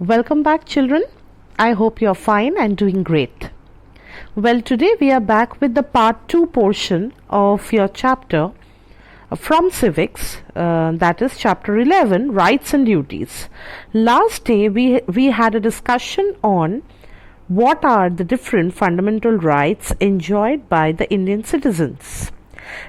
Welcome back, children. I hope you're fine and doing great. Well, today we are back with the part 2 portion of your chapter from Civics, that is chapter 11, Rights and Duties. Last day we had a discussion on what are the different fundamental rights enjoyed by the Indian citizens.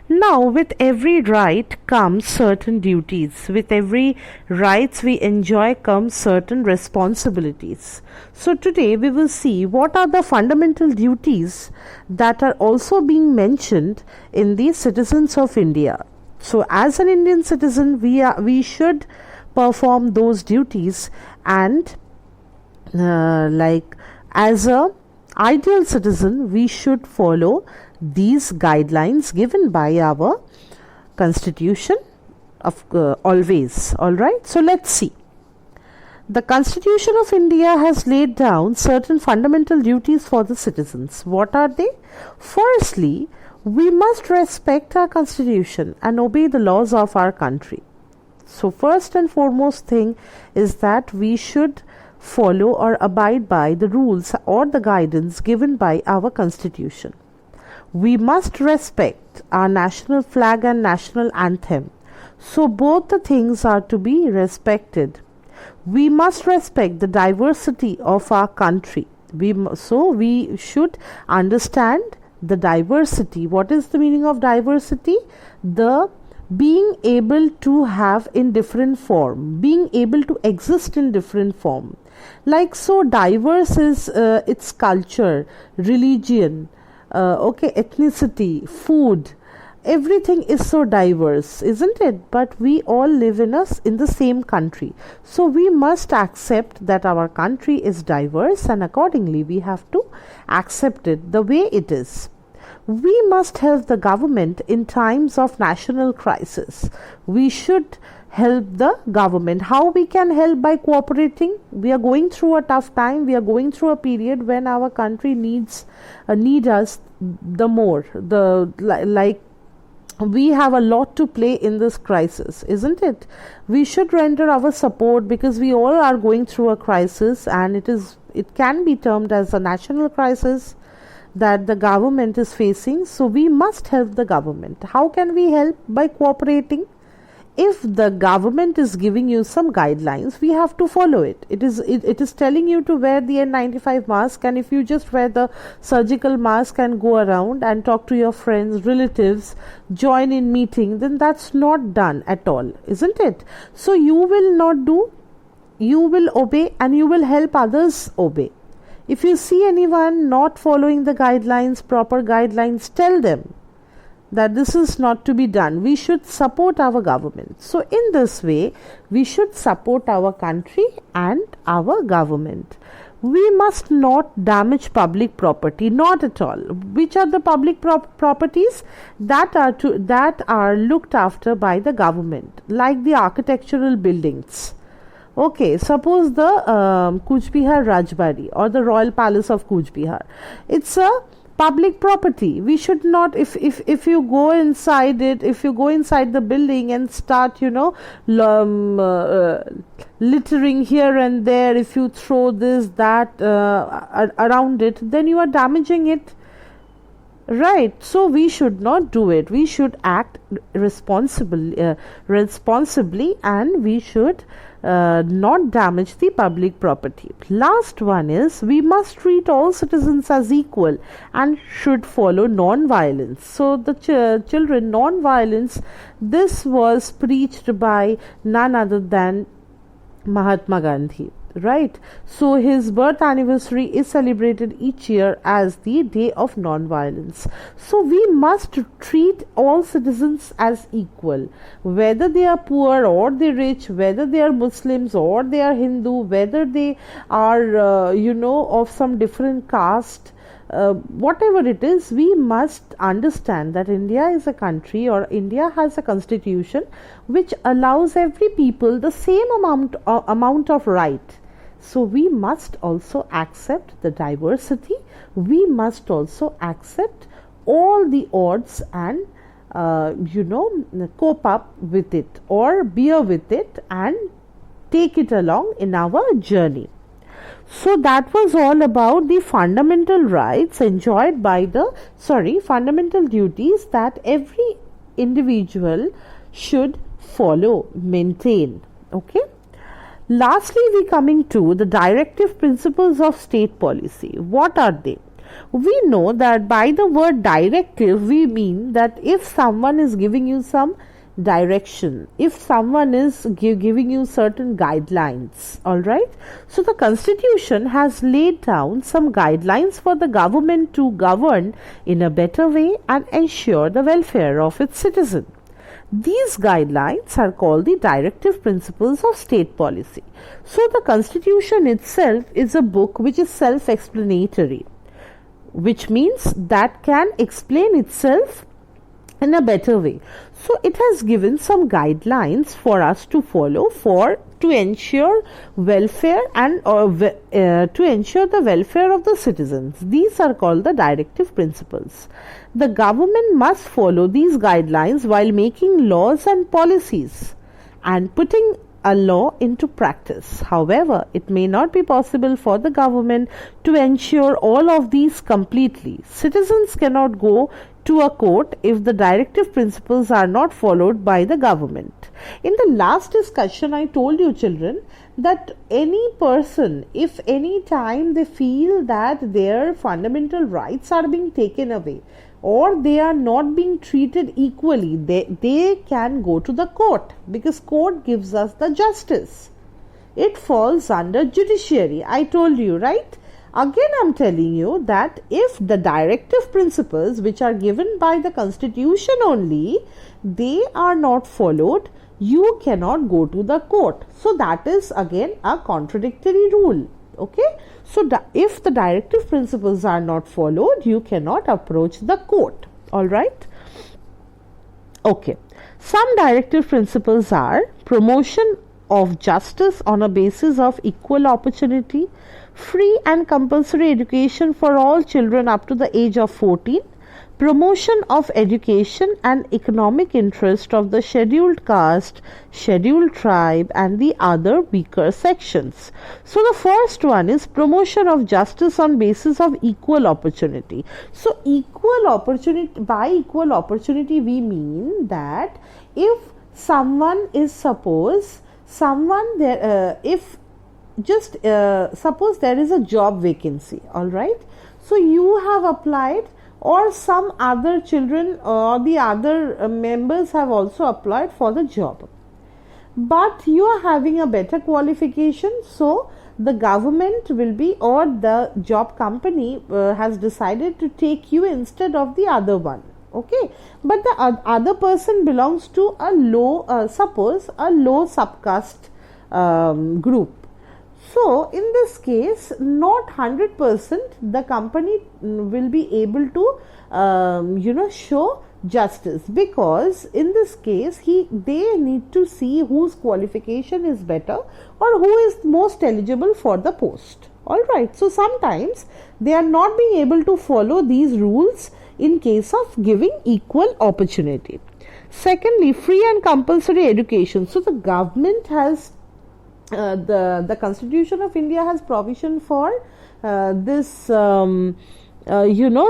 Now, with every right comes certain duties. With every rights we enjoy comes certain responsibilities. So today we will see what are the fundamental duties that are also being mentioned in the citizens of India. So as an Indian citizen, we should perform those duties, and as a ideal citizen, we should follow these guidelines given by our constitution always. Alright, so let's see. The Constitution of India has laid down certain fundamental duties for the citizens. What are they? Firstly, we must respect our constitution and obey the laws of our country. So first and foremost thing is that we should follow or abide by the rules or the guidance given by our constitution. We must respect our national flag and national anthem. So both the things are to be respected. We must respect the diversity of our country. So we should understand the diversity. What is the meaning of diversity? The being able to have in different form, being able to exist in different form. Like, so diverse is its culture, religion, ethnicity, food, everything is so diverse, isn't it? But we all live in the same country. So we must accept that our country is diverse, and accordingly we have to accept it the way it is. We must help the government in times of national crisis. We should help the government. How we can help? By cooperating. We are going through a tough time. We are going through a period when our country need us the more. We have a lot to play in this crisis, isn't it? We should render our support because we all are going through a crisis, and it can be termed as a national crisis that the government is facing. So we must help the government. How can we help? By cooperating. If the government is giving you some guidelines, we have to follow it. It is telling you to wear the N95 mask, and if you just wear the surgical mask and go around and talk to your friends, relatives, join in meeting, then that's not done at all, isn't it? So you will not do, you will obey, and you will help others obey. If you see anyone not following the guidelines, proper guidelines, tell them that this is not to be done. We should support our government. So in this way, we should support our country and our government. We must not damage public property, not at all. Which are the public properties that are looked after by the government, like the architectural buildings. Okay, suppose the Kuch Bihar Rajbari or the Royal Palace of Kuch Bihar. It's a public property. We should not, if you go inside it, if you go inside the building and start, littering here and there, if you throw this, that around it, then you are damaging it. Right, so we should not do it. We should act responsibly, and we should not damage the public property. Last one is, we must treat all citizens as equal and should follow non-violence. So the children, non-violence, this was preached by none other than Mahatma Gandhi. Right, so his birth anniversary is celebrated each year as the Day of Non-Violence. So we must treat all citizens as equal, whether they are poor or they rich, whether they are Muslims or they are Hindu, whether they are of some different caste. Whatever it is, we must understand that India is a country, or India has a constitution which allows every people the same amount of right. So we must also accept the diversity. We must also accept all the odds and cope up with it or bear with it and take it along in our journey. So that was all about the fundamental rights enjoyed by fundamental duties that every individual should follow, maintain. Okay. Lastly, we coming to the directive principles of state policy. What are they? We know that by the word directive, we mean that if someone is giving you some direction, if someone is giving you certain guidelines, all right. So the constitution has laid down some guidelines for the government to govern in a better way and ensure the welfare of its citizens. These guidelines are called the directive principles of state policy. So the constitution itself is a book which is self-explanatory, which means that can explain itself in a better way. So it has given some guidelines for us to follow to ensure welfare and to ensure the welfare of the citizens. These are called the directive principles. The government must follow these guidelines while making laws and policies and putting a law into practice. However, it may not be possible for the government to ensure all of these completely. Citizens cannot go to a court if the directive principles are not followed by the government. In the last discussion, I told you children that any person, if any time they feel that their fundamental rights are being taken away or they are not being treated equally, they can go to the court, because court gives us the justice. It falls under judiciary. I told you, right? Again, I'm telling you that if the directive principles which are given by the constitution only, they are not followed, you cannot go to the court. So that is again a contradictory rule. Okay. So if the directive principles are not followed, you cannot approach the court. All right. Okay. Some directive principles are promotion of justice on a basis of equal opportunity, free and compulsory education for all children up to the age of 14, promotion of education and economic interest of the scheduled caste, scheduled tribe and the other weaker sections. So the first one is promotion of justice on basis of equal opportunity. So equal opportunity, by equal opportunity we mean that if someone is suppose there is a job vacancy, all right. So you have applied, or some other children or the other members have also applied for the job, but you are having a better qualification, so the government will be, or the job company has decided to take you instead of the other one. Okay, but the other person belongs to a low suppose a low subcaste group. So in this case, not 100% the company will be able to show justice, because in this case they need to see whose qualification is better or who is most eligible for the post. All right. So sometimes they are not being able to follow these rules in case of giving equal opportunity. Secondly, free and compulsory education. So the government has the Constitution of India has provision for this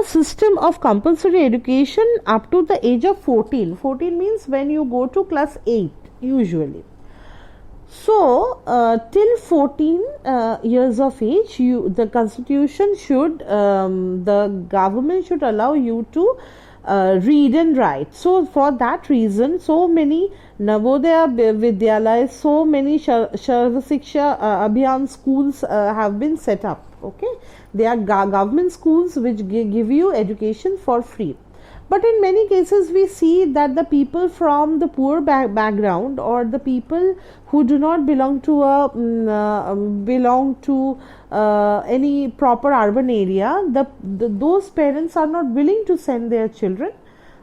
system of compulsory education up to the age of 14. 14 means when you go to class 8 usually. So till 14 years of age, the constitution should the government should allow you to read and write. So for that reason, so many Navodaya Vidyalaya, so many Sarva Shiksha Abhiyan schools have been set up. Okay, they are government schools which give you education for free. But in many cases we see that the people from the poor background, or the people who do not belong to any proper urban area, those parents are not willing to send their children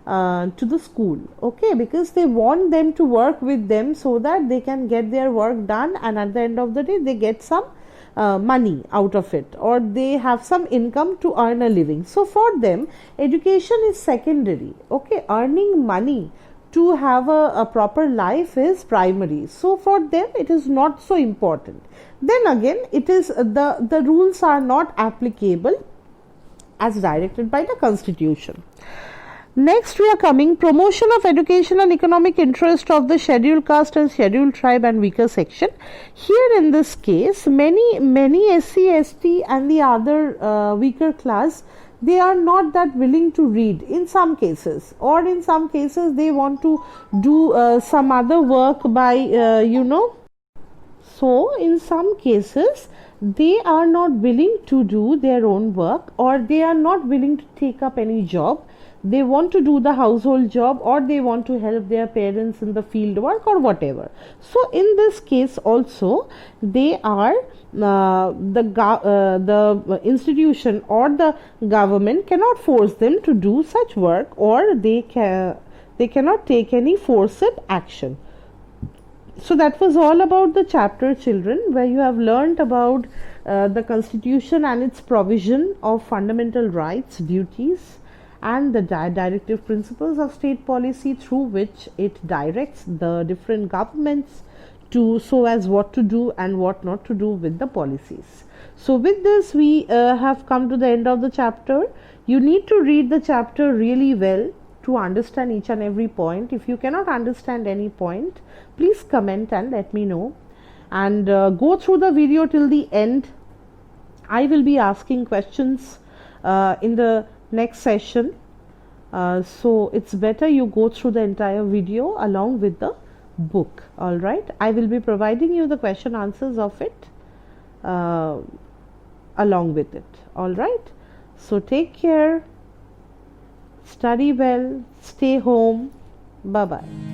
to the school. Okay, because they want them to work with them so that they can get their work done, and at the end of the day they get some money out of it, or they have some income to earn a living. So for them education is secondary. Okay, earning money to have a proper life is primary. So for them it is not so important. Then again, it is the rules are not applicable as directed by the constitution. Next we are coming promotion of education and economic interest of the scheduled caste and scheduled tribe and weaker section. Here in this case, many SC, ST and the other weaker class, they are not that willing to read in some cases, or in some cases they want to do some other work by so in some cases they are not willing to do their own work, or they are not willing to take up any job. They want to do the household job, or they want to help their parents in the field work or whatever. So in this case also, they are the institution or the government cannot force them to do such work, or they cannot take any forced action. So that was all about the chapter, children, where you have learnt about the constitution and its provision of fundamental rights, duties, and the directive principles of state policy through which it directs the different governments to so as what to do and what not to do with the policies. So with this we have come to the end of the chapter. You need to read the chapter really well to understand each and every point. If you cannot understand any point, please comment and let me know, and go through the video till the end. I will be asking questions in the next session, so it's better you go through the entire video along with the book. All right, I will be providing you the question answers of it along with it. All right, so take care, study well, stay home, bye bye.